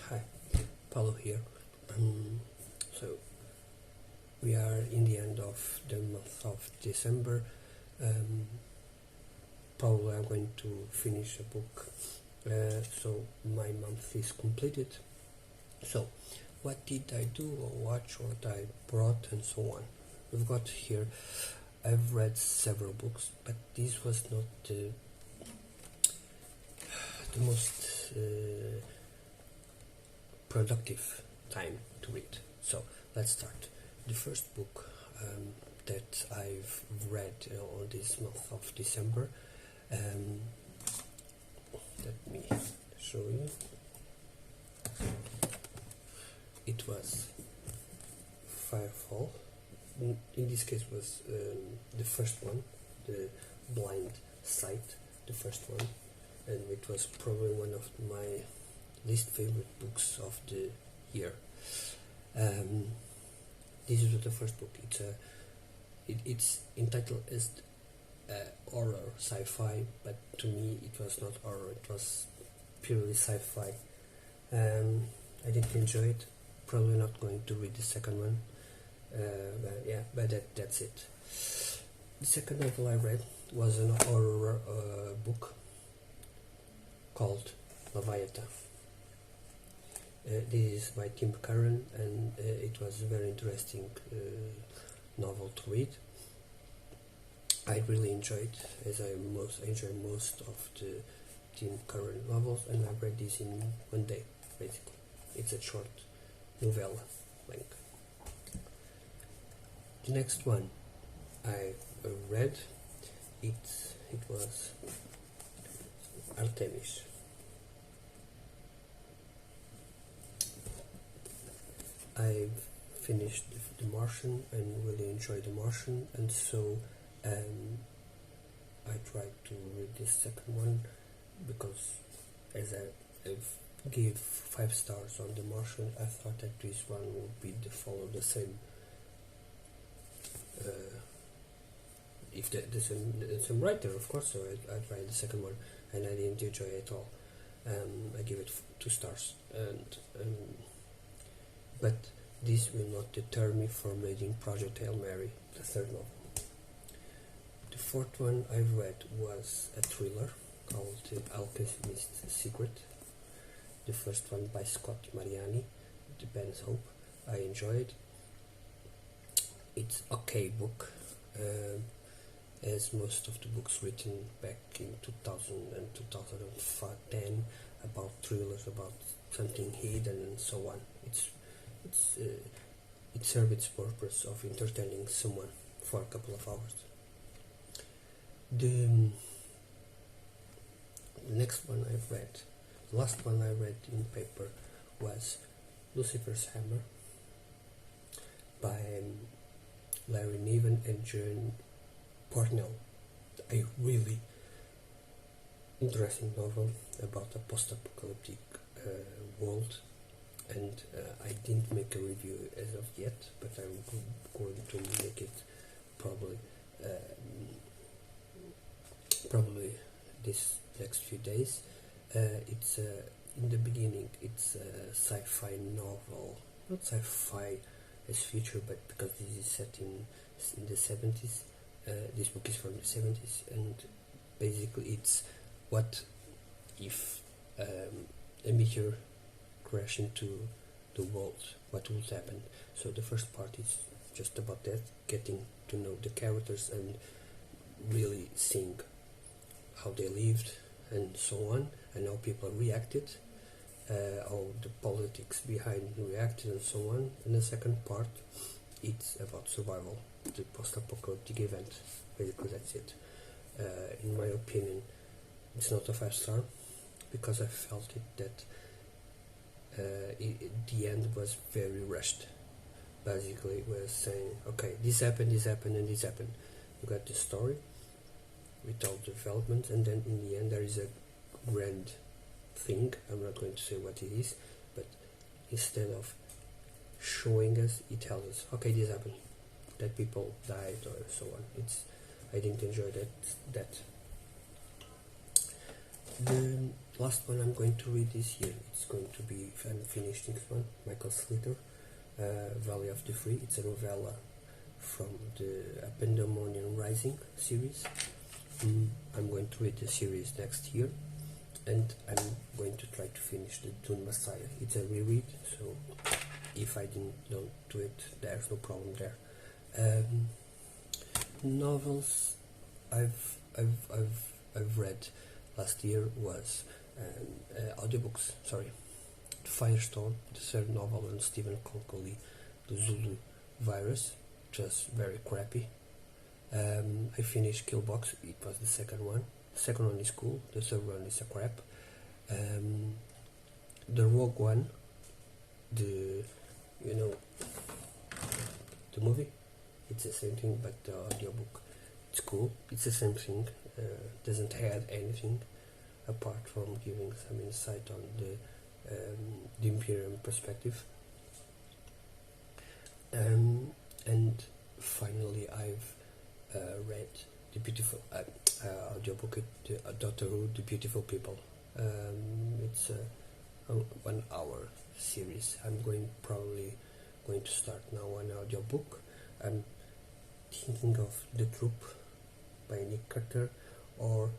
Hi, Paulo here. So we are in the end of the month of December. Probably I'm going to finish a book, so my month is completed. So what did I do or watch, what I brought, and so on. We've got here, I've read several books, but this was not the most productive time to read. So let's start. The first book that I've read on this month of December, let me show you. It was Firefall. In this case was the first one, the Blind Sight, the first one, and it was probably one of my least favorite books of the year. This is the first book. It's entitled as horror sci-fi, but to me it was not horror. It was purely sci-fi. I didn't enjoy it. Probably not going to read the second one. But that's it. The second novel I read was an horror book called Leviathan. This is by Tim Curran, and it was a very interesting novel to read. I really enjoyed, as I enjoy most of the Tim Curran novels, and I read this in one day, basically. It's a short novella length. The next one I read, it was Artemis. I finished The Martian and really enjoyed The Martian, and so I tried to read this second one because as I gave 5 stars on The Martian, I thought that this one would be follow the same if the same writer, of course. So I tried the second one and I didn't enjoy it at all. I give it 2 stars, but this will not deter me from reading Project Hail Mary, the third novel. The fourth one I read was a thriller called Alpinist Secret. The first one by Scott Mariani, The Band's Hope. I enjoyed. It's okay book, as most of the books written back in 2000 and 2010 about thrillers, about something hidden and so on. It serves its purpose of entertaining someone for a couple of hours. The next one I've read, the last one I read in paper, was Lucifer's Hammer by Larry Niven and John Portnell. A really interesting novel about a post-apocalyptic world, and I didn't make a review as of yet, but I'm going to make it probably this next few days. It's in the beginning it's a sci-fi novel, not sci-fi as future, but because this is set in the 70s. This book is from the 70s, and basically it's what if a meteor crash into the world, what would happen. So the first part is just about that, getting to know the characters and really seeing how they lived and so on, and how people reacted, how the politics behind reacted and so on. And the second part, it's about survival, the post-apocalyptic event. Basically that's it. In my opinion, it's not a 5-star because I felt that the end was very rushed. Basically it was saying, okay, this happened, and this happened. You got the story with all the development, and then in the end there is a grand thing. I'm not going to say what it is, but instead of showing us, it tells us, okay, this happened, that people died or so on. I didn't enjoy that. The last one I'm going to read this year, it's going to be unfinished next one, Michael Slater, Valley of the Free. It's a novella from the Pandemonium Rising series. I'm going to read the series next year, and I'm going to try to finish the Dune Messiah. It's a reread, so if I don't do it, there's no problem there. Novels I've read last year was audiobooks. Sorry, Firestone, the third novel on Stephen Concolly, the Zulu virus, just very crappy. I finished Killbox. It was the second one. The second one is cool. The third one is a crap. The Rogue One, the movie, it's the same thing, but the audiobook, it's cool. It's the same thing. Doesn't add anything apart from giving some insight on the Imperial perspective. And finally, I've read the beautiful audiobook, Doctor Who, The Beautiful People. It's a 1 hour series. I'm probably going to start now an audiobook. I'm thinking of The Troop by Nick Carter, or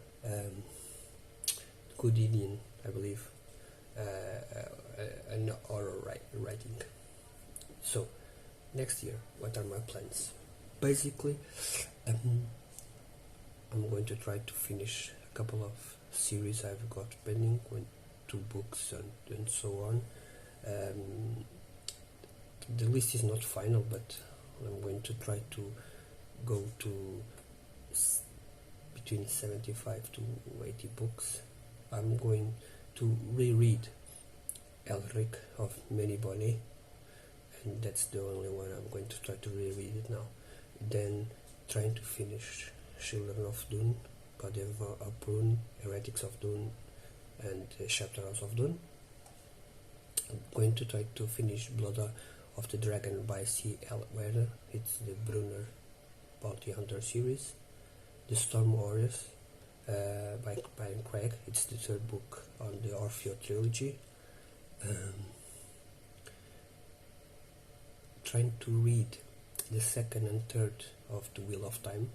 Good Indian, I believe, an horror writing. So next year, what are my plans? Basically, I'm going to try to finish a couple of series I've got pending, 2 books and so on. The list is not final, but I'm going to try to go to between 75 to 80 books. I'm going to reread Elric of Manny Bonnet, and that's the only one I'm going to try to reread it now. Then trying to finish Children of Dune, God of Dune, Heretics of Dune, and Chapters of Dune. I'm going to try to finish Blood of the Dragon by C.L. Werner. It's the Brunner Bounty Hunter series. The Storm Warriors by Brian Craig. It's the 3rd book on the Orfeo trilogy. Trying to read the 2nd and 3rd of The Wheel of Time.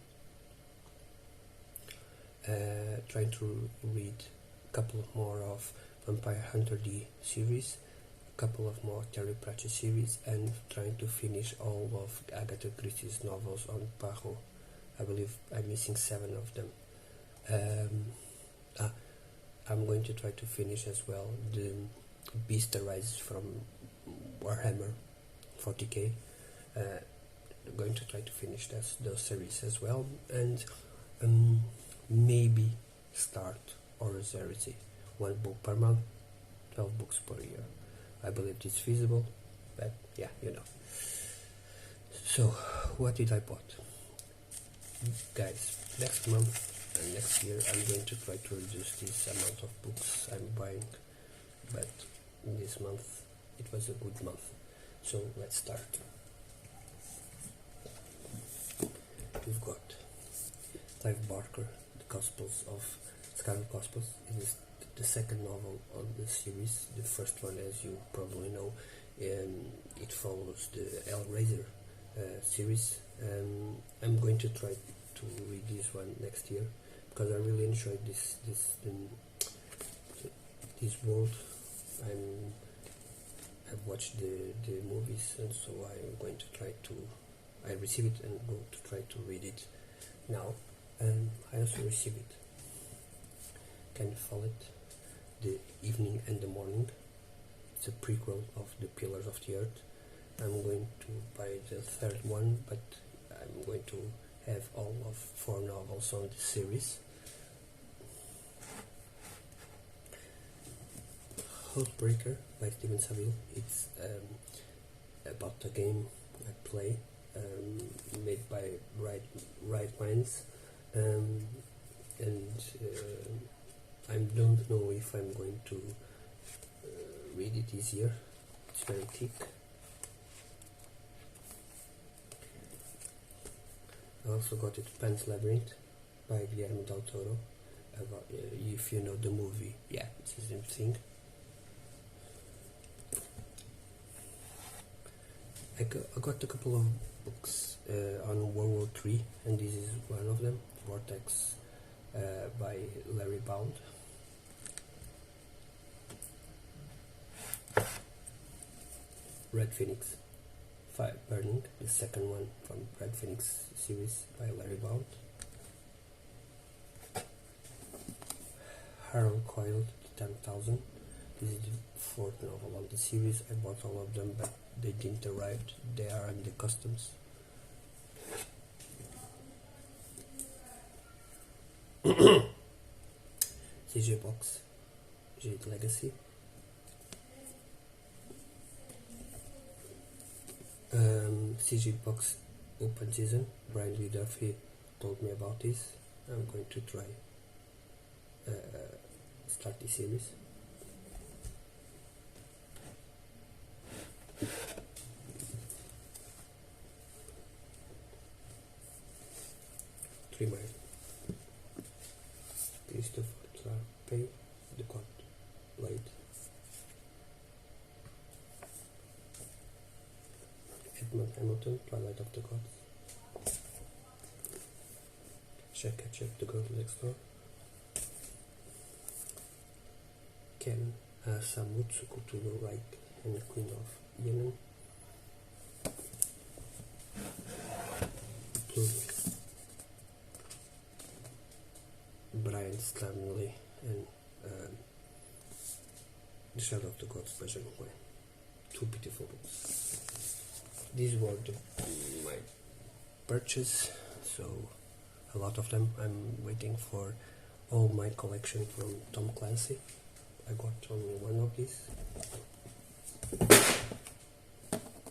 Trying to read a couple more of Vampire Hunter D series, a couple of more Terry Pratchett series, and trying to finish all of Agatha Christie's novels on Poirot. I believe I'm missing 7 of them. I'm going to try to finish as well the Beast Arises from Warhammer 40k. I'm going to try to finish those series as well, and maybe start Horus Heresy, 1 book per month, 12 books per year. I believe it's feasible, but yeah, So, what did I bought? Guys, next month and next year I'm going to try to reduce this amount of books I'm buying, but this month it was a good month. So let's start. We've got Clive Barker, The Gospels of Scarlet Gospels. It is the 2nd novel on the series. The first one, as you probably know, it follows the Hellraiser series. I'm going to try to read this one next year because I really enjoyed this world. I've watched the movies, and so I'm going to try to. I receive it and go to try to read it now. I also receive it. Can you follow it? The Evening and the Morning. It's a prequel of The Pillars of the Earth. I'm going to buy the 3rd one, but I'm going to have all of 4 novels on the series. Oathbreaker by Steven Saville. It's about a game I play, made by Right Minds, and I don't know if I'm going to read it this year. It's very thick. I also got it Pan's Labyrinth by Guillermo del Toro. if you know the movie, yeah, it's the same thing. I got a couple of books on World War III, and this is one of them, Vortex by Larry Bound. Red Phoenix, Fire Burning, the second one from Red Phoenix series by Larry Bound. Harold Coiled, 10,000. This is the fourth novel on the series. I bought all of them, but they didn't arrive. They are in the customs. CJ Box, Jade Legacy. CJ Box Open Season. Brian Lee Duffy told me about this. I'm going to try start the series. Trimmer, Christopher Clarke, The God Blade, Edmund Hamilton, Twilight of the Gods, Jack Ketchup, The Girl Next Door, Ken Samutsuku to the Right and Queen of Yemen, Brian Stanley and The Shadow of the Gods by John Wayne. Two beautiful books. These were my purchase, so a lot of them. I'm waiting for all my collection from Tom Clancy. I got only one of these,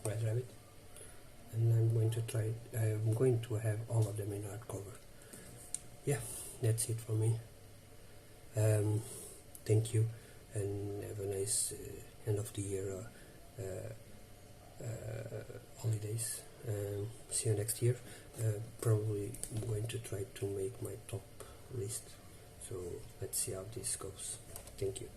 Red Rabbit, and I'm going to try. I'm going to have all of them in hardcover. Yeah, that's it for me. Thank you, and have a nice end of the year holidays. See you next year. Probably going to try to make my top list, so let's see how this goes. Thank you.